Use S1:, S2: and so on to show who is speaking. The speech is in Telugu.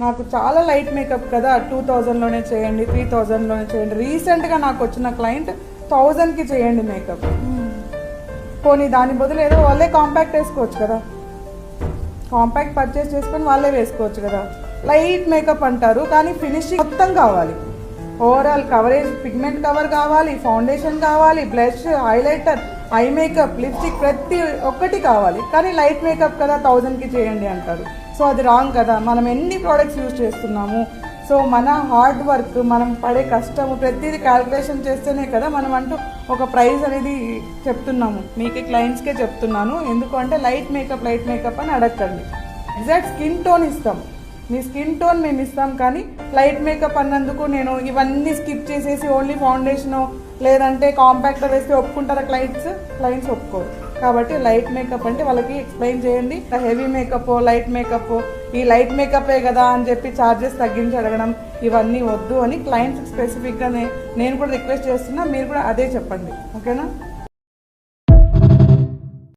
S1: నాకు చాలా లైట్ మేకప్ కదా 2000లోనే చేయండి 3000లోనే చేయండి. రీసెంట్గా నాకు వచ్చిన క్లయింట్ 1000కి చేయండి మేకప్. పోనీ దాని బదులు ఏదో వాళ్ళే కాంపాక్ట్ వేసుకోవచ్చు కదా, కాంపాక్ట్ పర్చేస్ చేసుకొని వాళ్ళే వేసుకోవచ్చు కదా. లైట్ మేకప్ అంటారు కానీ ఫినిషింగ్ మొత్తం కావాలి. ఓవరాల్ కవరేజ్, పిగ్మెంట్ కవర్ కావాలి, ఫౌండేషన్ కావాలి, blush, highlighter, eye makeup, lipstick ప్రతి ఒక్కటి కావాలి. కానీ లైట్ మేకప్ కదా 1000కి చేయండి అంటారు. సో అది రాంగ్ కదా. మనం ఎన్ని ప్రోడక్ట్స్ యూజ్ చేస్తున్నాము, సో మన హార్డ్ వర్క్, మనం పడే కష్టము ప్రతిదీ క్యాల్కులేషన్ చేస్తేనే కదా మనం అంటూ ఒక ప్రైస్ అనేది చెప్తున్నాము. మీకు క్లయింట్స్కే చెప్తున్నాను. ఎందుకంటే లైట్ మేకప్ అని అడగండి. ఎగ్జాక్ట్ స్కిన్ టోన్ ఇస్తాం, మీ స్కిన్ టోన్ మేము ఇస్తాం. కానీ లైట్ మేకప్ అన్నందుకు నేను ఇవన్నీ స్కిప్ చేసేసి ఓన్లీ ఫౌండేషను లేదంటే కాంపాక్టర్ వేస్తే ఒప్పుకుంటారా క్లయింట్స్ ఒప్పుకోరు. కాబట్టి లైట్ మేకప్ అంటే వాళ్ళకి ఎక్స్ప్లెయిన్ చేయండి. హెవీ మేకప్, లైట్ మేకప్, ఈ లైట్ మేకపే కదా అని చెప్పి ఛార్జెస్ తగ్గించి అడగడం ఇవన్నీ వద్దు అని క్లయింట్స్ స్పెసిఫిక్గా నేను కూడా రిక్వెస్ట్ చేస్తున్నా. మీరు కూడా అదే చెప్పండి, ఓకేనా?